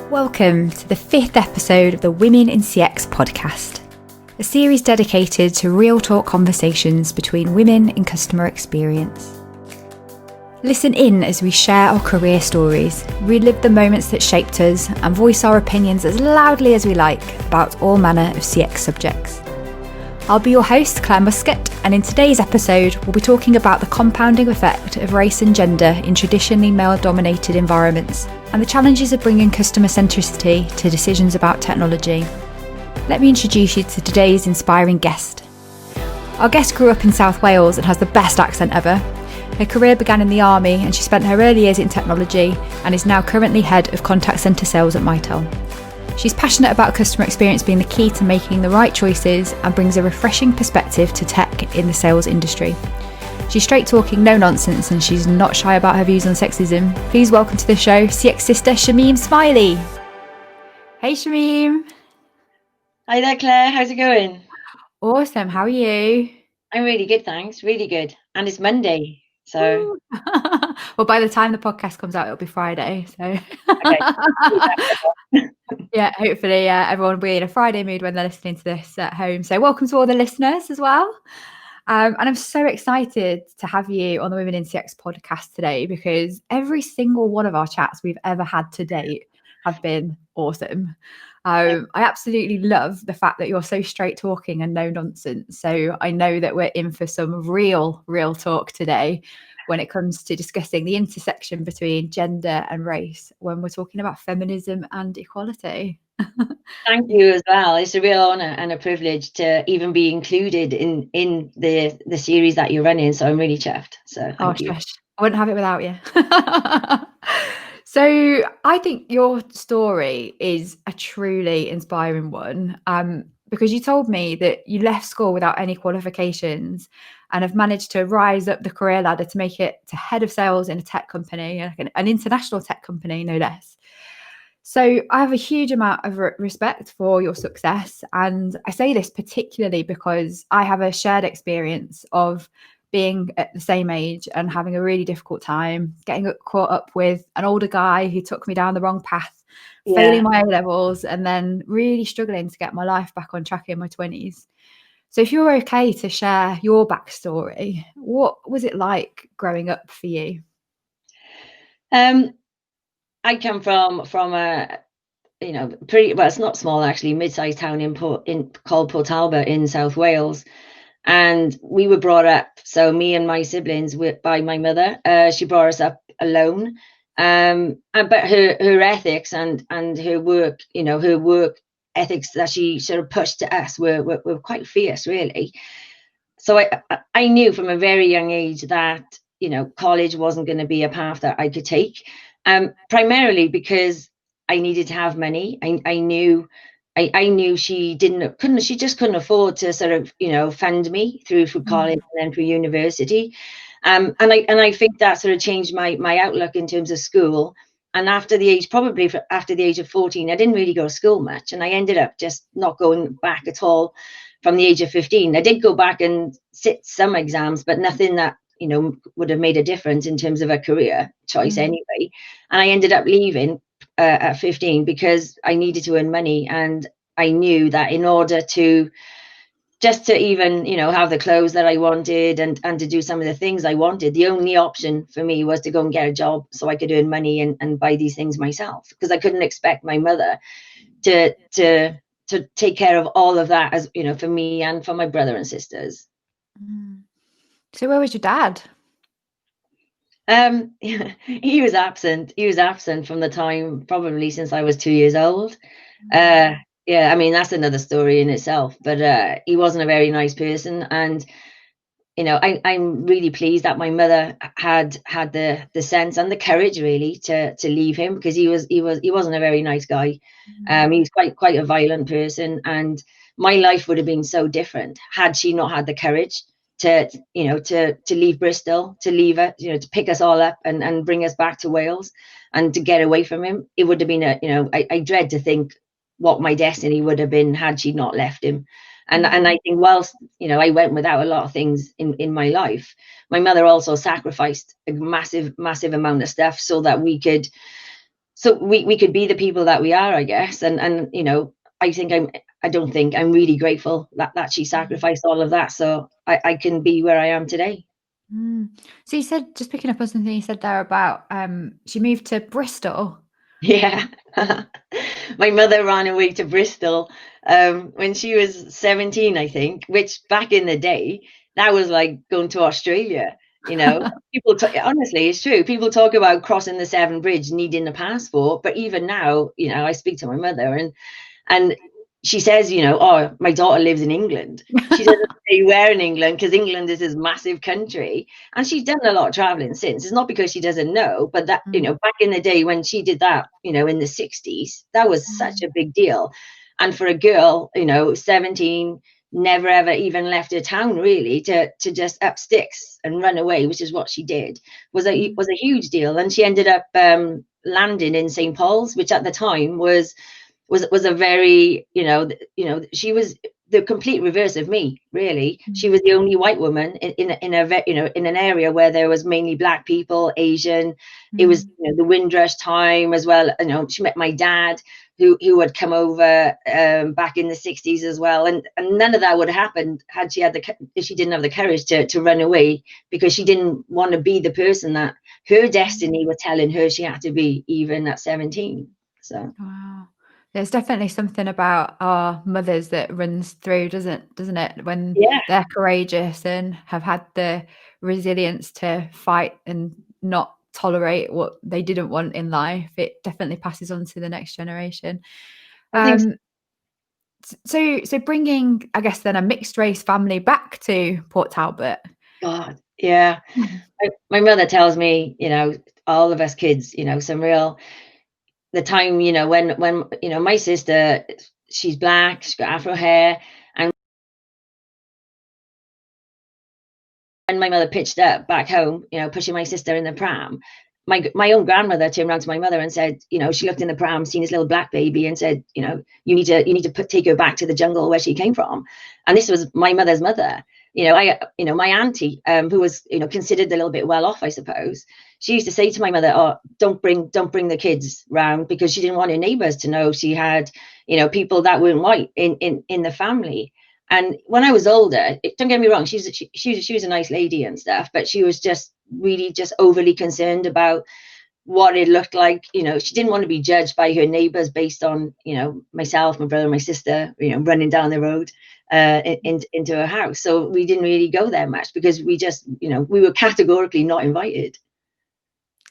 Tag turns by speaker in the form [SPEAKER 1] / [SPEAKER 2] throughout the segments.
[SPEAKER 1] Welcome to the 5th episode of the Women in CX podcast, a series dedicated to real talk conversations between women in customer experience. Listen in as we share our career stories, relive the moments that shaped us, and voice our opinions as loudly as we like about all manner of CX subjects. I'll be your host, Clare Muscutt, and in today's episode, we'll be talking about the compounding effect of race and gender in traditionally male-dominated environments and the challenges of bringing customer centricity to decisions about technology. Let me introduce you to today's inspiring guest. Our guest grew up in South Wales and has the best accent ever. Her career began in the army and she spent her early years in technology and is now currently head of contact centre sales at Mitel. She's passionate about customer experience being the key to making the right choices and brings a refreshing perspective to tech in the sales industry. She's straight talking, no nonsense, and she's not shy about her views on sexism. Please welcome to the show, CX sister Shameem Smillie. Hey Shameem.
[SPEAKER 2] Hi there, Claire. How's it going?
[SPEAKER 1] Awesome. How are you?
[SPEAKER 2] I'm really good, thanks. Really good. And it's Monday, so.
[SPEAKER 1] Well, by the time the podcast comes out, it'll be Friday. So.
[SPEAKER 2] Okay.
[SPEAKER 1] Yeah, hopefully everyone will be in a Friday mood when they're listening to this at home. So welcome to all the listeners as well. And I'm so excited to have you on the Women in CX podcast today because every single one of our chats we've ever had to date have been awesome. I absolutely love the fact that you're so straight talking and no nonsense. So I know that we're in for some real talk today when it comes to discussing the intersection between gender and race when we're talking about feminism and equality.
[SPEAKER 2] Thank you as well. It's a real honour and a privilege to even be included in the series that you're running. So I'm really chuffed. So thank you.
[SPEAKER 1] Gosh, I wouldn't have it without you. So I think your story is a truly inspiring one because you told me that you left school without any qualifications and have managed to rise up the career ladder to make it to head of sales in a tech company, an international tech company, no less. So I have a huge amount of respect for your success. And I say this particularly because I have a shared experience of being at the same age and having a really difficult time, getting caught up with an older guy who took me down the wrong path, failing my A-levels, and then really struggling to get my life back on track in my 20s. So if you're okay to share your backstory, what was it like growing up for you?
[SPEAKER 2] I come from a pretty well, it's not small actually, mid-sized town called Port Talbot in South Wales. And we were brought up, so me and my siblings, by my mother. She brought us up alone. But her ethics and her work, her work ethics that she sort of pushed to us were quite fierce, really. So I knew from a very young age that, college wasn't going to be a path that I could take, primarily because I needed to have money. I knew she just couldn't afford to sort of, fund me through college and then through university. And I think that sort of changed my outlook in terms of school. And after the age of 14, I didn't really go to school much. And I ended up just not going back at all from the age of 15. I did go back and sit some exams, but nothing that, would have made a difference in terms of a career choice anyway. And I ended up leaving at 15 because I needed to earn money, and I knew that in order to even have the clothes that I wanted and to do some of the things I wanted, the only option for me was to go and get a job so I could earn money and buy these things myself, because I couldn't expect my mother to take care of all of that, as for me and for my brother and sisters.
[SPEAKER 1] So where was your dad?
[SPEAKER 2] He was absent. He was absent from the time, probably since I was 2 years old. Yeah, I mean, that's another story in itself, but he wasn't a very nice person. And, I'm really pleased that my mother had the sense and the courage really to leave him, because he wasn't a very nice guy. He was quite a violent person, and my life would have been so different had she not had the courage to leave Bristol, to leave her, to pick us all up and bring us back to Wales and to get away from him. It would have been I dread to think what my destiny would have been had she not left him. And I think whilst, I went without a lot of things in my life, my mother also sacrificed a massive amount of stuff so that we could so we could be the people that we are, I guess. And you know, I'm really grateful that she sacrificed all of that so I can be where I am today.
[SPEAKER 1] Mm. So you said, just picking up on something you said there about she moved to Bristol.
[SPEAKER 2] Yeah. My mother ran away to Bristol when she was 17, I think, which back in the day, that was like going to Australia. You know, honestly, it's true. People talk about crossing the Severn Bridge needing a passport, but even now, you know, I speak to my mother and she says, you know, oh, my daughter lives in England. She doesn't say where in England because England is this massive country. And she's done a lot of traveling since. It's not because she doesn't know, but that, you know, back in the day when she did that, you know, in the 60s, that was such a big deal. And for a girl, you know, 17, never ever even left her town really to just up sticks and run away, which is what she did, was a huge deal. And she ended up landing in St. Paul's, which at the time was a very, she was the complete reverse of me, really. She was the only white woman in a you know, in an area where there was mainly black people, Asian. It was, you know, the Windrush time as well. You know, she met my dad who had come over back in the 60s as well, and none of that would have happened had she if she didn't have the courage to run away, because she didn't want to be the person that her destiny was telling her she had to be, even at 17. So
[SPEAKER 1] Wow. There's definitely something about our mothers that runs through, doesn't it? When
[SPEAKER 2] yeah.
[SPEAKER 1] they're courageous and have had the resilience to fight and not tolerate what they didn't want in life, it definitely passes on to the next generation.
[SPEAKER 2] I think so.
[SPEAKER 1] So bringing, I guess, then a mixed race family back to Port Talbot.
[SPEAKER 2] God, yeah. My mother tells me, you know, all of us kids, you know, the time, you know, when you know, my sister, she's black, she's got afro hair, and when my mother pitched up back home, you know, pushing my sister in the pram, my own grandmother turned around to my mother and said, you know, she looked in the pram, seen this little black baby, and said, you know, you need to take her back to the jungle where she came from. And this was my mother's mother. You know, my auntie, who was, you know, considered a little bit well off, I suppose. She used to say to my mother, "Oh, don't bring the kids round," because she didn't want her neighbours to know she had, you know, people that weren't white in the family. And when I was older, don't get me wrong, she was a nice lady and stuff, but she was just really just overly concerned about what it looked like. You know, she didn't want to be judged by her neighbors based on, you know, myself, my brother, my sister, you know, running down the road into her house. So we didn't really go there much because we just, you know, we were categorically not invited.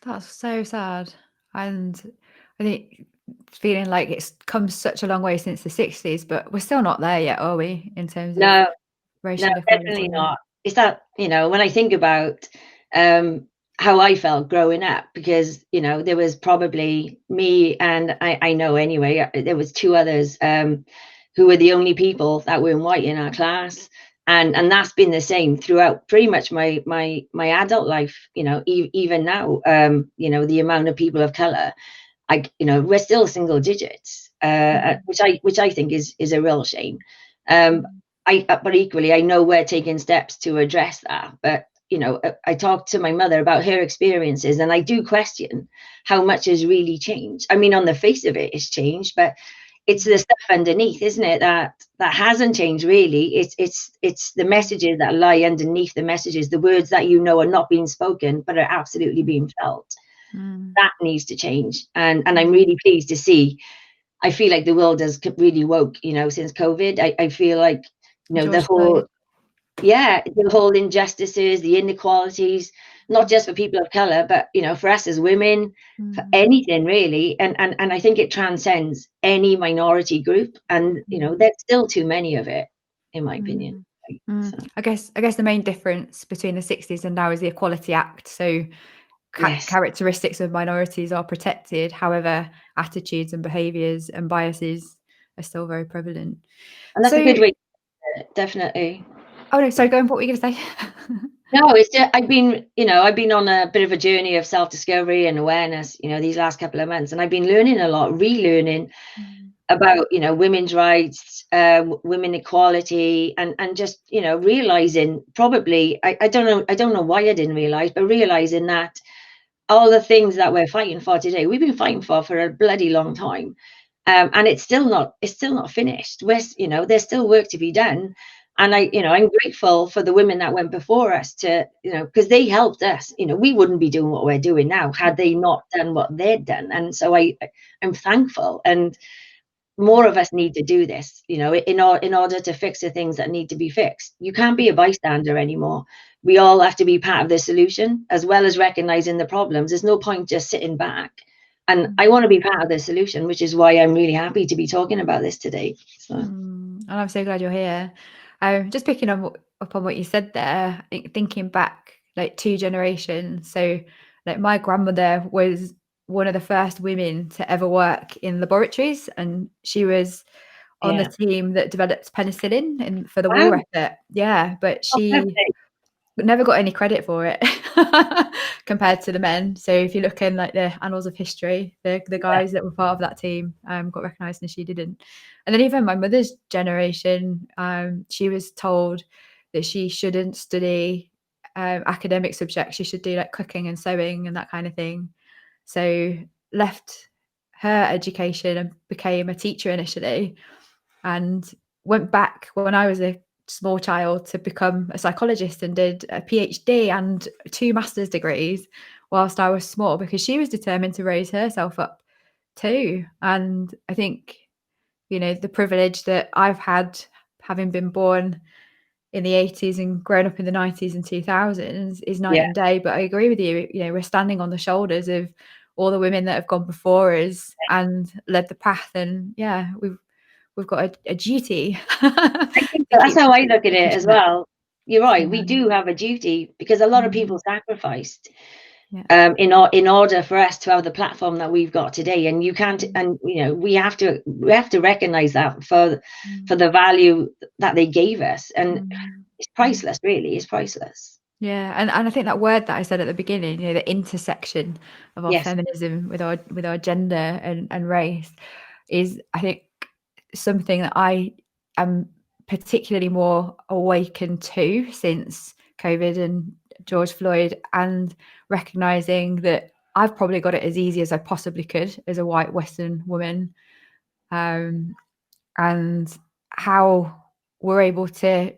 [SPEAKER 1] That's so sad. And I think feeling like it's come such a long way since the 60s, but we're still not there yet, are we, in terms of
[SPEAKER 2] No, no,
[SPEAKER 1] racial
[SPEAKER 2] definitely
[SPEAKER 1] equality?
[SPEAKER 2] not. It's that, you know, when I think about um, how I felt growing up, because, you know, there was probably me and I know anyway, there was two others who were the only people that were white in our class. And that's been the same throughout pretty much my adult life, you know, even now, you know, the amount of people of color, you know, we're still single digits, which I think is a real shame. Um, but equally, I know we're taking steps to address that. But you know, I talked to my mother about her experiences, and I do question how much has really changed. I mean, on the face of it, it's changed, but it's the stuff underneath, isn't it? That hasn't changed really. It's the messages that lie underneath the messages, the words that, you know, are not being spoken but are absolutely being felt. That needs to change, and I'm really pleased to see. I feel like the world has really woke, you know, since COVID. I feel like, you know,
[SPEAKER 1] George Floyd.
[SPEAKER 2] the whole injustices, the inequalities, not just for people of color, but, you know, for us as women, for anything really. And I think it transcends any minority group. And, you know, there's still too many of it, in my opinion. So,
[SPEAKER 1] I guess the main difference between the 60s and now is the Equality Act. So
[SPEAKER 2] yes.
[SPEAKER 1] characteristics of minorities are protected. However, attitudes and behaviours and biases are still very prevalent.
[SPEAKER 2] And that's a
[SPEAKER 1] So,
[SPEAKER 2] good way to put it, definitely.
[SPEAKER 1] oh no, sorry, go on. What were you going to say?
[SPEAKER 2] No, it's just I've been on a bit of a journey of self-discovery and awareness, you know, these last couple of months, and I've been learning a lot, relearning about, you know, women's rights, women equality, and just, you know, realizing probably, I don't know why I didn't realize, but realizing that all the things that we're fighting for today, we've been fighting for a bloody long time. And it's still not finished. There's still work to be done. And I'm grateful for the women that went before us to, because they helped us. We wouldn't be doing what we're doing now had they not done what they'd done. And so I'm thankful. And more of us need to do this, in order to fix the things that need to be fixed. You can't be a bystander anymore. We all have to be part of the solution as well as recognizing the problems. There's no point just sitting back. And I want to be part of the solution, which is why I'm really happy to be talking about this today. So.
[SPEAKER 1] And I'm so glad you're here. Just picking up on what you said there, thinking back like 2 generations. So like my grandmother was one of the first women to ever work in laboratories, and she was on the team that developed penicillin for the war
[SPEAKER 2] Wow.
[SPEAKER 1] effort. Yeah, but she
[SPEAKER 2] Okay.
[SPEAKER 1] never got any credit for it compared to the men. So if you look in like the annals of history, the guys that were part of that team got recognised and she didn't. And then even my mother's generation, she was told that she shouldn't study academic subjects. She should do like cooking and sewing and that kind of thing. So left her education and became a teacher initially, and went back when I was a small child to become a psychologist and did a PhD and 2 master's degrees whilst I was small, because she was determined to raise herself up too. And I think, the privilege that I've had, having been born in the 80s and grown up in the 90s and 2000s, is night
[SPEAKER 2] Yeah.
[SPEAKER 1] and day. But I agree with you, we're standing on the shoulders of all the women that have gone before us and led the path. And yeah, we've got a duty
[SPEAKER 2] I think
[SPEAKER 1] to
[SPEAKER 2] that's
[SPEAKER 1] keep
[SPEAKER 2] how I look at it as
[SPEAKER 1] pushing it.
[SPEAKER 2] well. You're right. We
[SPEAKER 1] Yeah.
[SPEAKER 2] do have a duty because a lot of
[SPEAKER 1] Mm.
[SPEAKER 2] people sacrificed
[SPEAKER 1] Yeah.
[SPEAKER 2] in order for us to have the platform that we've got today. And you can't, and we have to recognize that for the value that they gave us. And it's priceless, really. It's priceless.
[SPEAKER 1] Yeah, and I think that word that I said at the beginning, the intersection of our
[SPEAKER 2] Yes.
[SPEAKER 1] feminism with our gender and race, is, I think, something that I am particularly more awakened to since COVID and George Floyd, and recognizing that I've probably got it as easy as I possibly could as a white Western woman, and how we're able to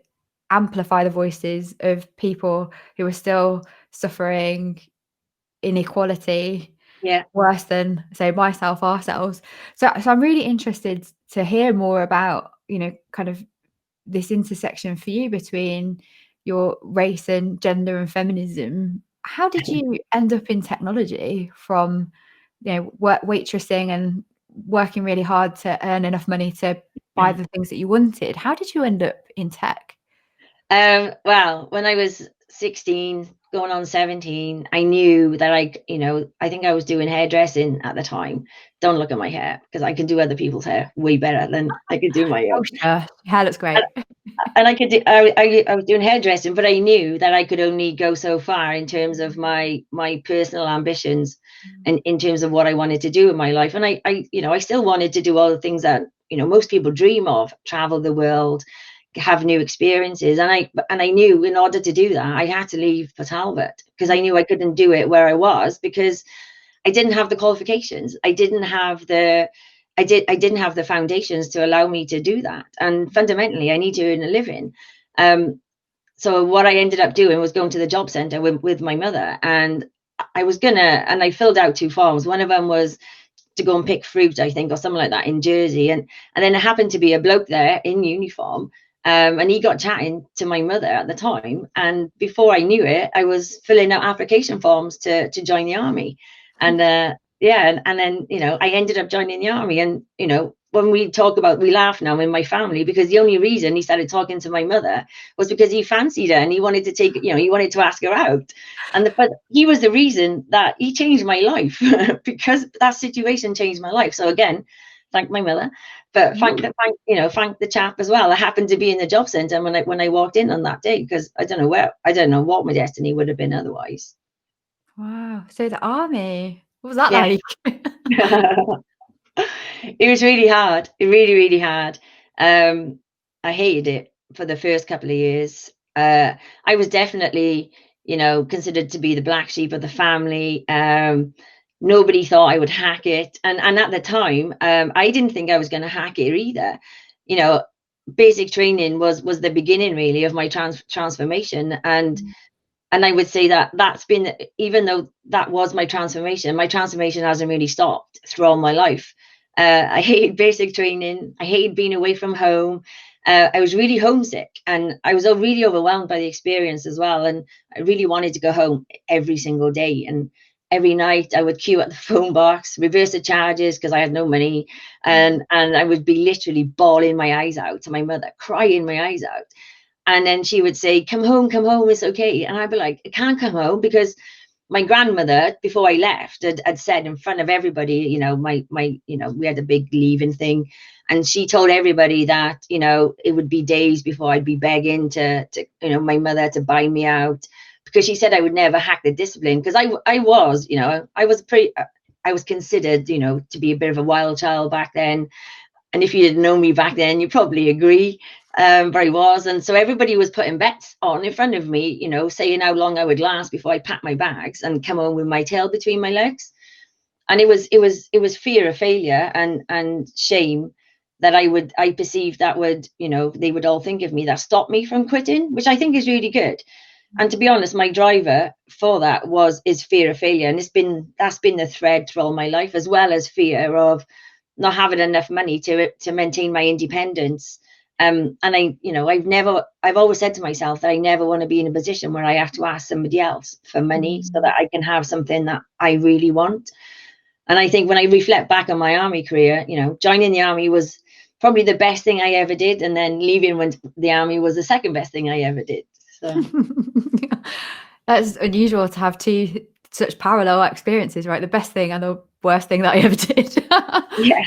[SPEAKER 1] amplify the voices of people who are still suffering inequality
[SPEAKER 2] Yeah.
[SPEAKER 1] worse than, say, myself, ourselves. So I'm really interested to hear more about, kind of this intersection for you between your race and gender and feminism. How did you end up in technology from, waitressing and working really hard to earn enough money to buy the things that you wanted? How did you end up in tech?
[SPEAKER 2] Well, when I was 16, going on 17, I knew that I think I was doing hairdressing at the time. Don't look at my hair because I can do other people's hair way better than I could do my
[SPEAKER 1] Oh,
[SPEAKER 2] own.
[SPEAKER 1] sure. Hair looks great.
[SPEAKER 2] And I could do, I was doing hairdressing, but I knew that I could only go so far in terms of my personal ambitions and in terms of what I wanted to do in my life. And I still wanted to do all the things that, most people dream of, travel the world, have new experiences. And I knew in order to do that, I had to leave Port Talbot because I knew I couldn't do it where I was because I didn't have the qualifications. I didn't have the foundations to allow me to do that. And fundamentally, I need to earn a living. So what I ended up doing was going to the job centre with my mother, and I filled out 2 forms. One of them was to go and pick fruit, I think, or something like that in Jersey. And then there happened to be a bloke there in uniform. And he got chatting to my mother at the time. And before I knew it, I was filling out application forms to join the army. And and then, I ended up joining the army. And, when we laugh now in my family because the only reason he started talking to my mother was because he fancied her and he wanted to he wanted to ask her out. But he was the reason that he changed my life because that situation changed my life. So again, thank my mother, but thank the chap as well. I happened to be in the job centre when I walked in on that day because I don't know what my destiny would have been otherwise.
[SPEAKER 1] Wow. So the army, what was that
[SPEAKER 2] Yeah.
[SPEAKER 1] like?
[SPEAKER 2] It was really hard. It really, really hard. I hated it for the first couple of years. I was definitely considered to be the black sheep of the family. Nobody thought I would hack it. And at the time, I didn't think I was going to hack it either. Basic training was the beginning really of my transformation. And I would say that that's been, even though that was my transformation hasn't really stopped throughout my life. I hated basic training. I hated being away from home. I was really homesick, and I was really overwhelmed by the experience as well. And I really wanted to go home every single day. And every night I would queue at the phone box, reverse the charges because I had no money. And I would be literally bawling my eyes out to my mother, crying my eyes out. And then she would say, come home, it's okay. And I'd be like, I can't come home because my grandmother, before I left, had said in front of everybody, we had a big leaving thing. And she told everybody that, it would be days before I'd be begging to my mother to buy me out, because she said I would never hack the discipline. Because I was considered, to be a bit of a wild child back then. And if you didn't know me back then, you probably agree. But I was. And so everybody was putting bets on in front of me, saying how long I would last before I packed my bags and come home with my tail between my legs. And it was fear of failure and shame that I perceived that would, they would all think of me, that stopped me from quitting, which I think is really good. And to be honest, my driver for that is fear of failure. And that's been the thread through all my life, as well as fear of not having enough money to maintain my independence. And I've always said to myself that I never want to be in a position where I have to ask somebody else for money so that I can have something that I really want. And I think when I reflect back on my army career, joining the army was probably the best thing I ever did. And then leaving when the army was the second best thing I ever did. So
[SPEAKER 1] that's unusual to have two such parallel experiences, right? The best thing and the worst thing that I ever did.
[SPEAKER 2] Yeah.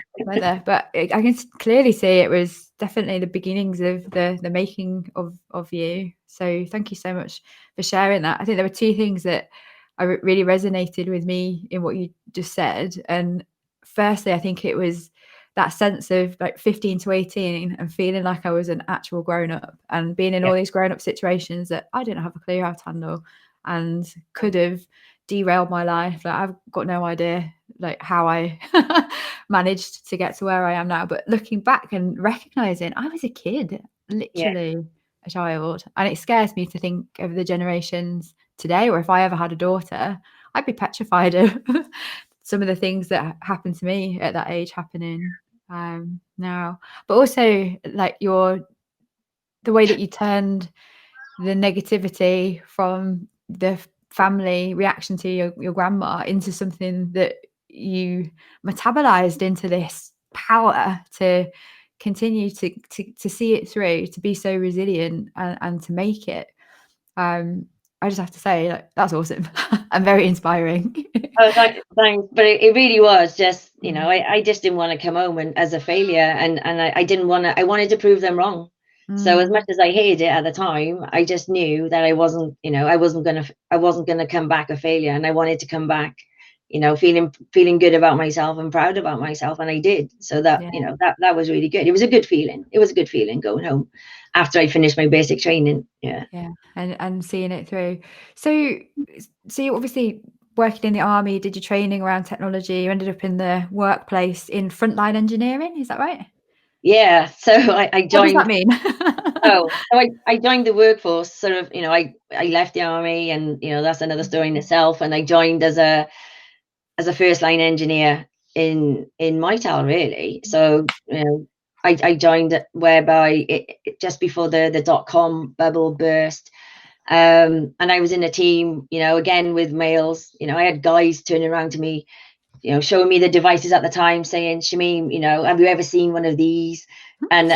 [SPEAKER 1] But I can clearly see it was definitely the beginnings of the making of you. So thank you so much for sharing that. I think there were two things that really resonated with me in what you just said. And firstly, I think it was that sense of like 15 to 18 and feeling like I was an actual grown up and being in all these grown up situations that I didn't have a clue how to handle and could have derailed my life. Like, I've got no idea like how I managed to get to where I am now. But looking back and recognizing I was a kid, literally a child. And it scares me to think of the generations today, or if I ever had a daughter, I'd be petrified of some of the things that happened to me at that age happening now. But also like the way that you turned the negativity from the family reaction to your grandma into something that you metabolized into this power to continue to see it through, to be so resilient and to make it. I just have to say, like, that's awesome and very inspiring.
[SPEAKER 2] Oh, thanks. But it really was just, I just didn't want to come home as a failure, and I didn't want to. I wanted to prove them wrong. So as much as I hated it at the time, I just knew that I wasn't gonna come back a failure, and I wanted to come back, feeling good about myself and proud about myself, and I did. So that that was really good. It was a good feeling. It was a good feeling going home after I finished my basic training. Yeah.
[SPEAKER 1] And seeing it through. So you obviously working in the army, did your training around technology, you ended up in the workplace in frontline engineering, is that right?
[SPEAKER 2] Yeah, so I joined.
[SPEAKER 1] What does that mean?
[SPEAKER 2] I joined the workforce, sort of, I left the army, and that's another story in itself. And I joined as a first line engineer in Mytel, really. So I joined whereby just before the .com bubble burst. And I was in a team, again with males. I had guys turning around to me, showing me the devices at the time, saying, Shameem, have you ever seen one of these? And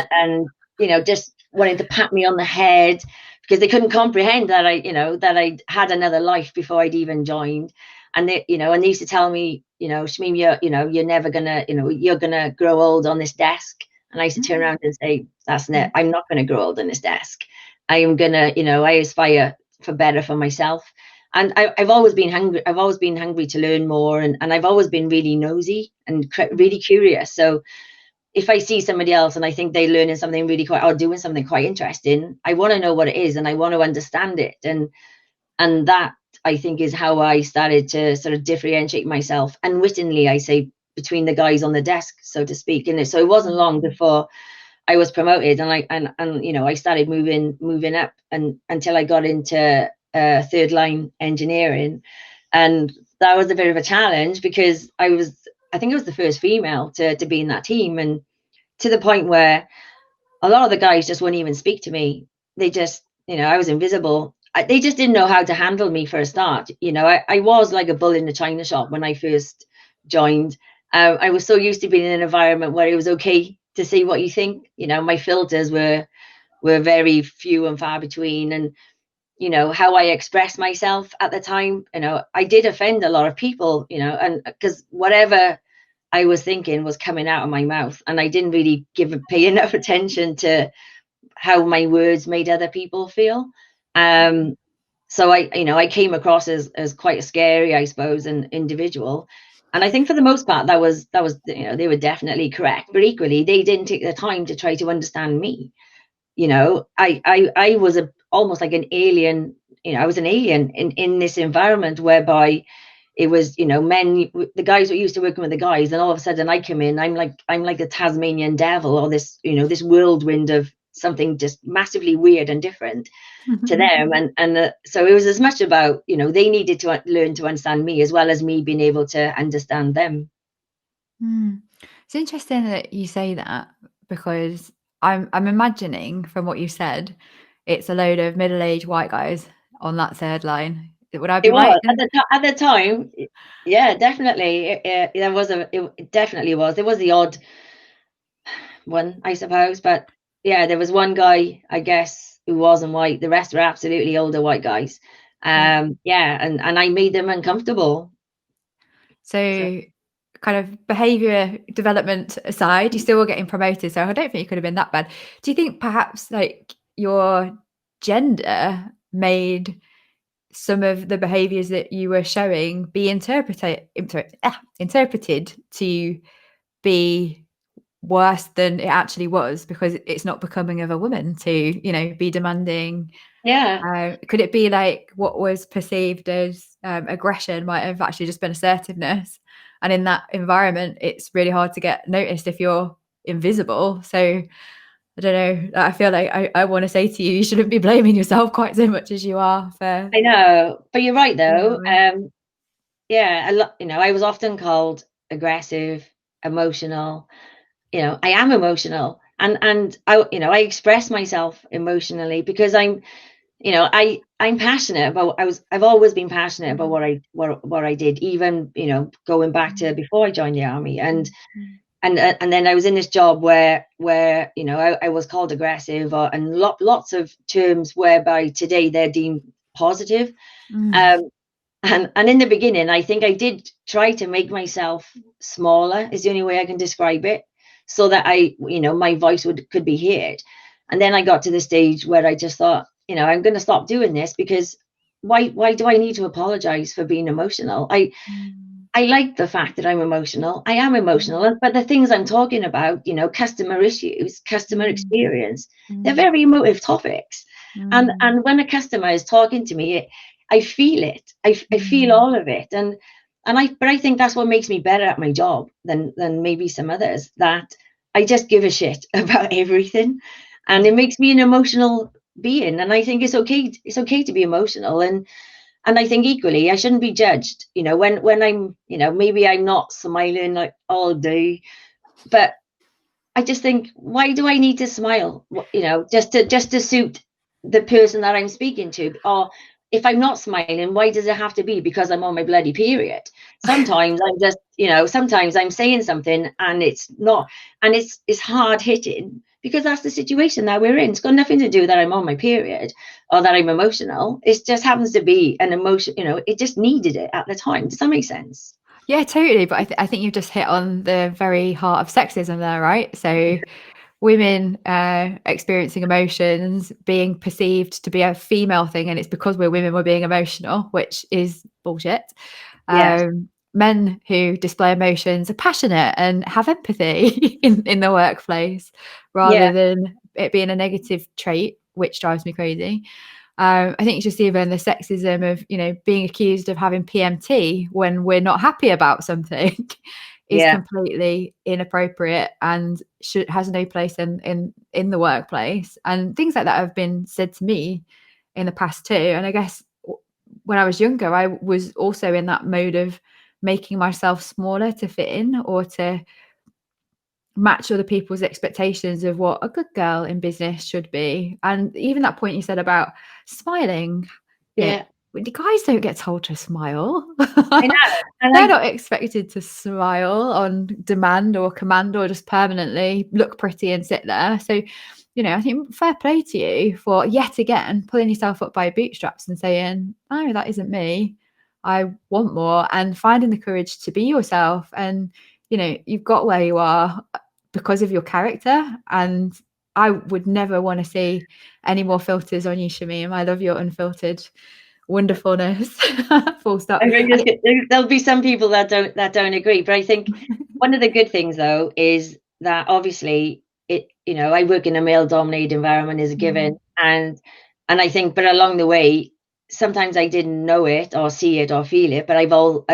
[SPEAKER 2] just wanting to pat me on the head, because they couldn't comprehend that I had another life before I'd even joined. And they used to tell me, Shameem, you're never gonna, you're gonna grow old on this desk. And I used to turn around and say, I'm not gonna grow old on this desk. I am gonna, I aspire for better for myself. And I've always been hungry. I've always been hungry to learn more, and I've always been really nosy and really curious. So if I see somebody else and I think they're learning something really quite, or doing something quite interesting, I want to know what it is, and I want to understand it. And And that, I think, is how I started to sort of differentiate myself, unwittingly, I say, between the guys on the desk, so to speak. And so it wasn't long before I was promoted, and I started moving up, and until I got into third line engineering. And that was a bit of a challenge, because I think I was the first female to be in that team, and to the point where a lot of the guys just wouldn't even speak to me. They just, I was invisible. They just didn't know how to handle me for a start. I was like a bull in the china shop when I first joined. I was so used to being in an environment where it was okay to say what you think. My filters were very few and far between, and how I expressed myself at the time, I did offend a lot of people, and because whatever I was thinking was coming out of my mouth, and I didn't really pay enough attention to how my words made other people feel. So I came across as quite a scary, I suppose, an individual. And I think for the most part, that was they were definitely correct, but equally they didn't take the time to try to understand me. I was almost like an alien. I was an alien in this environment whereby it was, men, the guys were used to working with the guys, and all of a sudden I come in, I'm like a Tasmanian devil, or this, this whirlwind of something just massively weird and different to them. And so it was as much about, they needed to learn to understand me, as well as me being able to understand them.
[SPEAKER 1] It's interesting that you say that, because I'm imagining from what you said, it's a load of middle-aged white guys on that third line. Would I be
[SPEAKER 2] It
[SPEAKER 1] right?
[SPEAKER 2] was at the time. Yeah, definitely. It definitely was. There was the odd one, I suppose, but yeah, there was one guy, I guess, who wasn't white. The rest were absolutely older white guys. Yeah, and I made them uncomfortable.
[SPEAKER 1] So kind of behavior development aside, you still were getting promoted, so I don't think you could have been that bad. Do you think perhaps like your gender made some of the behaviors that you were showing be interpreted to be worse than it actually was, because it's not becoming of a woman to be demanding?
[SPEAKER 2] Yeah.
[SPEAKER 1] Could it be like what was perceived as aggression might have actually just been assertiveness, and in that environment it's really hard to get noticed if you're invisible? So I don't know, I feel like I want to say to you, you shouldn't be blaming yourself quite so much as you are for.
[SPEAKER 2] I know, but you're right though.
[SPEAKER 1] Yeah.
[SPEAKER 2] Yeah, I was often called aggressive, emotional. I am emotional, and I express myself emotionally because I'm passionate about. I've always been passionate about what I did, even going back to before I joined the army. And then I was in this job where I was called aggressive, and lots of terms whereby today they're deemed positive. um and in the beginning, I think I did try to make myself smaller, is the only way I can describe it, so that my voice could be heard. And then I got to the stage where I just thought, I'm going to stop doing this, because why do I need to apologize for being emotional? I like the fact that I'm emotional. I am emotional, but the things I'm talking about, customer issues, customer experience, they're very emotive topics. And when a customer is talking to me, I feel it. I feel all of it. But I think that's what makes me better at my job than maybe some others, that I just give a shit about everything, and it makes me an emotional being. And I think it's okay. It's okay to be emotional, and I think equally I shouldn't be judged. When I'm, maybe I'm not smiling like all day, but I just think, why do I need to smile? Just to suit the person that I'm speaking to? Or if I'm not smiling, why does it have to be because I'm on my bloody period? Sometimes I'm just, sometimes I'm saying something and it's not, and it's hard hitting, because that's the situation that we're in. It's got nothing to do that I'm on my period or that I'm emotional. It just happens to be an emotion. It just needed it at the time. Does that make sense?
[SPEAKER 1] Yeah, totally. But I think you've just hit on the very heart of sexism there, right? So women experiencing emotions being perceived to be a female thing, and it's because we're women we're being emotional, which is bullshit.
[SPEAKER 2] Yes.
[SPEAKER 1] Men who display emotions are passionate and have empathy in the workplace,
[SPEAKER 2] Yeah.
[SPEAKER 1] rather than it being a negative trait, which drives me crazy. I think it's just even the sexism of, being accused of having PMT when we're not happy about something is
[SPEAKER 2] Yeah.
[SPEAKER 1] completely inappropriate and has no place in the workplace. And things like that have been said to me in the past too. And I guess when I was younger, I was also in that mode of making myself smaller to fit in or to match other people's expectations of what a good girl in business should be. And even that point you said about smiling,
[SPEAKER 2] Yeah.
[SPEAKER 1] the guys don't get told to smile.
[SPEAKER 2] I know. And
[SPEAKER 1] They're not expected to smile on demand or command or just permanently look pretty and sit there. So, I think fair play to you for yet again pulling yourself up by your bootstraps and saying, "Oh, that isn't me. I want more," and finding the courage to be yourself. And, you've got where you are because of your character. And I would never want to see any more filters on you, Shameem. I love your unfiltered wonderfulness. Full stop.
[SPEAKER 2] I think there'll be some people that don't agree, but I think one of the good things though is that obviously I work in a male dominated environment as a given, and I think, but along the way sometimes I didn't know it or see it or feel it, but I've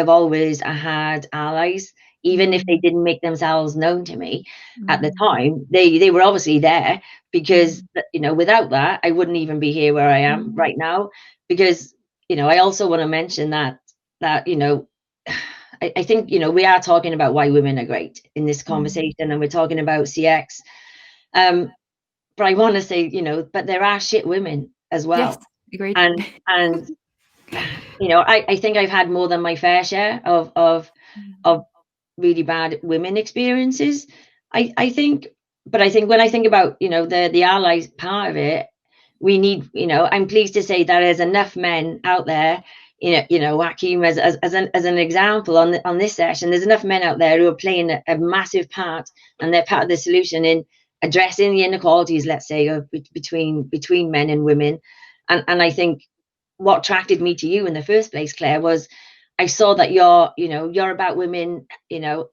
[SPEAKER 2] always had allies, even if they didn't make themselves known to me at the time. They were obviously there, because without that I wouldn't even be here where I am right now. Because I also want to mention that I think we are talking about why women are great in this conversation, and we're talking about CX, but I want to say, but there are shit women as
[SPEAKER 1] Yes,
[SPEAKER 2] well.
[SPEAKER 1] agreed.
[SPEAKER 2] And I think I've had more than my fair share of really bad women experiences. I think, but I think when I think about the allies part of it, we need, I'm pleased to say that there's enough men out there, Joachim, as an example on this session, there's enough men out there who are playing a massive part, and they're part of the solution in addressing the inequalities, let's say, of between men and women. And I think what attracted me to you in the first place, Claire, was I saw that you're about women,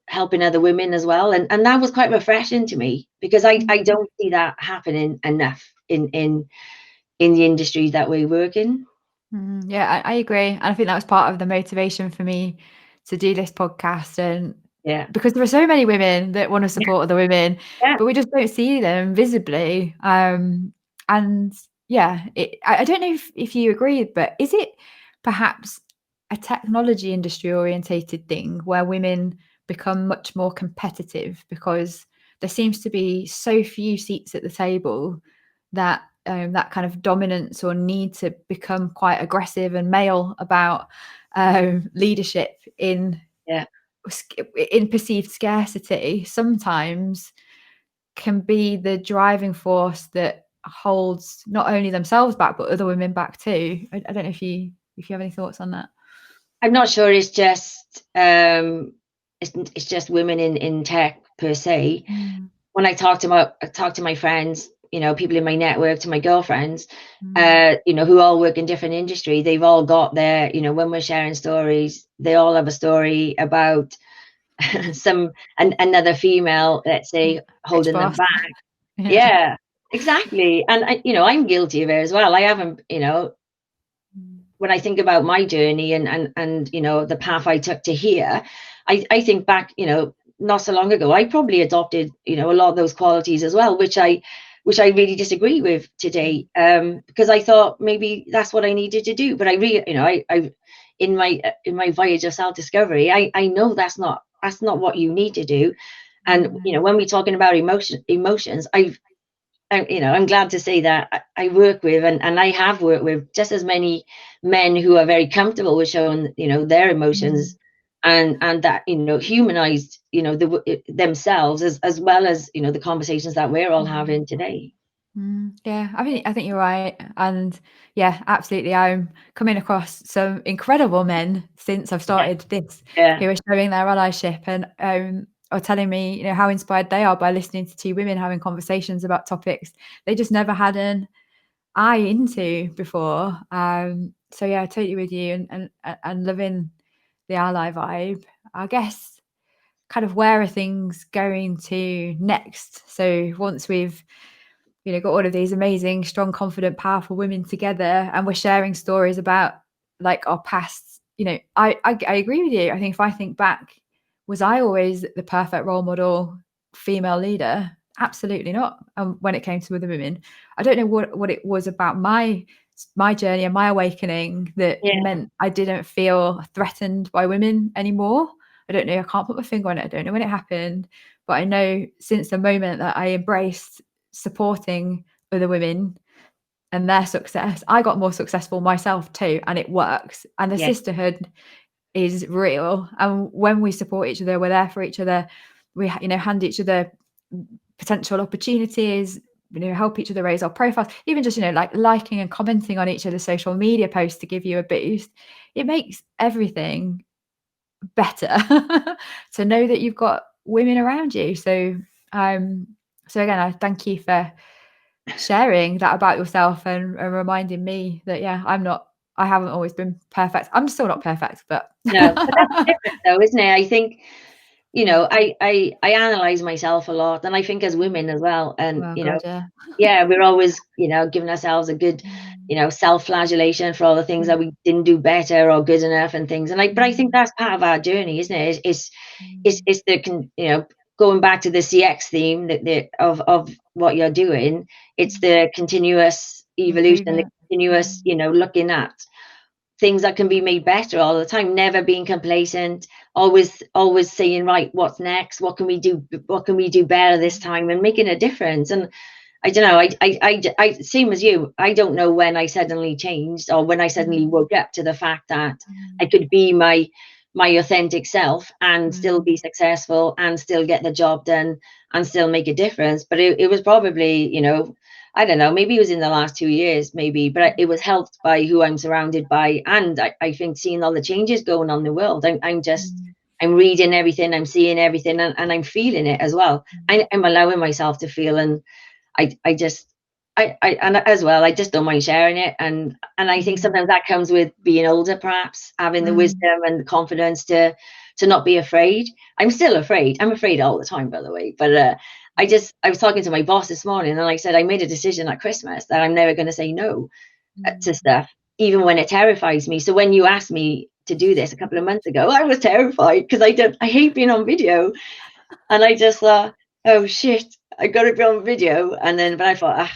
[SPEAKER 2] helping other women as well. And that was quite refreshing to me, because I don't see that happening enough in the industries that we work in.
[SPEAKER 1] Yeah, I agree. And I think that was part of the motivation for me to do this podcast. And
[SPEAKER 2] Yeah.
[SPEAKER 1] because there are so many women that want to support other women,
[SPEAKER 2] Yeah.
[SPEAKER 1] but we just don't see them visibly. And yeah, I don't know if you agree, but is it perhaps a technology industry orientated thing where women become much more competitive because there seems to be so few seats at the table that that kind of dominance or need to become quite aggressive and male about leadership in perceived scarcity sometimes can be the driving force that holds not only themselves back but other women back too. I don't know if you have any thoughts on that.
[SPEAKER 2] I'm not sure it's just it's just women in tech per se. When I talk to my friends, people in my network, to my girlfriends, who all work in different industry, they've all got their, when we're sharing stories, they all have a story about another female, let's say, holding them back. Yeah, exactly. And I'm guilty of it as well. I haven't, when I think about my journey and the path I took to here, I think back, not so long ago, I probably adopted, a lot of those qualities as well, which I really disagree with today, because I thought maybe that's what I needed to do. But I really, I in my voyage of self-discovery, I know that's not what you need to do. And when we're talking about emotions, I'm glad to say that I work with, and I have worked with just as many men who are very comfortable with showing, their emotions, and that, humanized, themselves as well as, the conversations that we're all having today.
[SPEAKER 1] Yeah, I think you're right. And yeah, absolutely. I'm coming across some incredible men since I've started this,
[SPEAKER 2] Yeah.
[SPEAKER 1] who are showing their allyship and are telling me, how inspired they are by listening to two women having conversations about topics they just never had an eye into before. So yeah, totally with you, and loving the ally vibe. I guess kind of where are things going to next? So once we've got all of these amazing, strong, confident, powerful women together, and we're sharing stories about like our pasts. I agree with you. I think if I think back, was I always the perfect role model female leader? Absolutely not. When it came to other women, I don't know what it was about my journey and my awakening that meant I didn't feel threatened by women anymore. I don't know. I can't put my finger on it. I don't know when it happened, but I know since the moment that I embraced supporting other women and their success, I got more successful myself too, and it works. And the sisterhood is real. And when we support each other, we're there for each other. We, hand each other potential opportunities, help each other raise our profiles, even just, like liking and commenting on each other's social media posts to give you a boost. It makes everything better to know that you've got women around you. So again, I thank you for sharing that about yourself and reminding me that I haven't always been perfect. I'm still not perfect, but
[SPEAKER 2] no, but that's different though, isn't it? I think, I analyze myself a lot, and I think as women as well, and
[SPEAKER 1] God,
[SPEAKER 2] we're always giving ourselves a good self-flagellation for all the things that we didn't do better or good enough and things, but I think that's part of our journey, isn't it? It's the going back to the CX theme of what you're doing. It's the continuous evolution, the continuous looking at things that can be made better all the time, never being complacent, always saying, right, what's next, what can we do better this time, and making a difference. And I don't know, I same as you, I don't know when I suddenly changed, or when I suddenly woke up to the fact that I could be my authentic self and still be successful and still get the job done and still make a difference. But it was probably, I don't know, maybe it was in the last 2 years, maybe, but it was helped by who I'm surrounded by. And I think seeing all the changes going on in the world, I'm reading everything, I'm seeing everything, and I'm feeling it as well. I'm allowing myself to feel, and I and as well, I just don't mind sharing it. And I think sometimes that comes with being older, perhaps having the wisdom and the confidence to not be afraid. I'm still afraid. I'm afraid all the time, by the way. But I was talking to my boss this morning, and I said, I made a decision at Christmas that I'm never going to say no to stuff, even when it terrifies me. So when you asked me to do this a couple of months ago, I was terrified because I hate being on video. And I just thought, oh shit, I got to be on video. But I thought,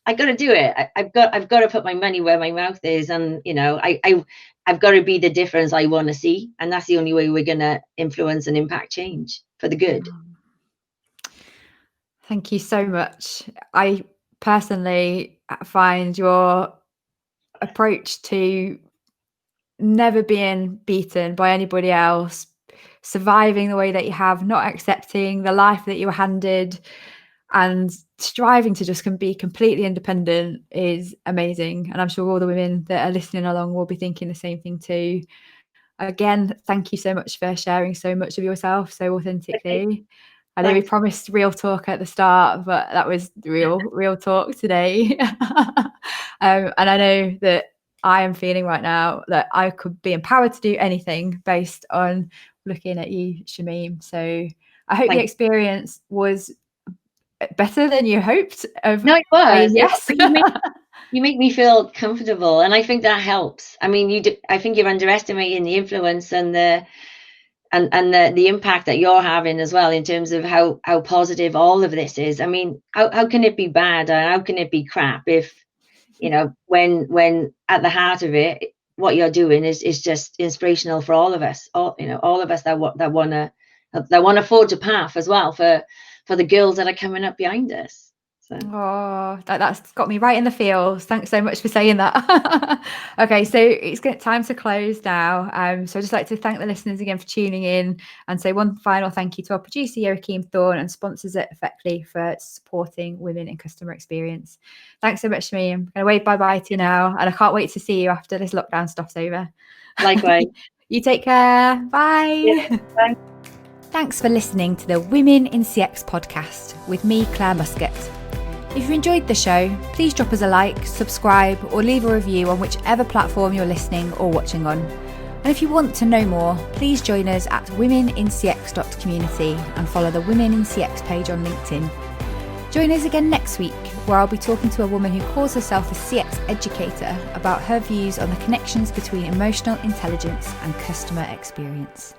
[SPEAKER 2] I got to do it. I've got to put my money where my mouth is, and I've got to be the difference I want to see, and that's the only way we're going to influence and impact change for the good.
[SPEAKER 1] Thank you so much. I personally find your approach to never being beaten by anybody else, surviving the way that you have, not accepting the life that you were handed, and striving to just be completely independent is amazing. And I'm sure all the women that are listening along will be thinking the same thing too. Again, thank you so much for sharing so much of yourself so authentically. Okay. I know we promised real talk at the start, but that was real talk today. And I know that I am feeling right now that I could be empowered to do anything based on looking at you, Shameem. So I hope the experience was better than you hoped.
[SPEAKER 2] No, it was.
[SPEAKER 1] Yes.
[SPEAKER 2] You make me feel comfortable, and I think that helps. I mean, I think you're underestimating the influence and the impact that you're having as well, in terms of how positive all of this is. I mean, how can it be bad, or how can it be crap if when at the heart of it, what you're doing is just inspirational for all of us, all of us that want to forge a path as well for the girls that are coming up behind us. So.
[SPEAKER 1] Oh, that's got me right in the feels. Thanks so much for saying that. Okay, so it's time to close now. So I'd just like to thank the listeners again for tuning in, and say one final thank you to our producer, Joachim Thorne, and sponsors at Effectly for supporting women in customer experience. Thanks so much, Shameem. I'm going to wave bye-bye to you now, and I can't wait to see you after this lockdown stuff's over.
[SPEAKER 2] Likewise.
[SPEAKER 1] You take care. Bye.
[SPEAKER 2] Yeah, bye.
[SPEAKER 1] Thanks for listening to the Women in CX podcast with me, Clare Muscutt. If you enjoyed the show, please drop us a like, subscribe, or leave a review on whichever platform you're listening or watching on. And if you want to know more, please join us at womenincx.community and follow the Women in CX page on LinkedIn. Join us again next week, where I'll be talking to a woman who calls herself a CX educator about her views on the connections between emotional intelligence and customer experience.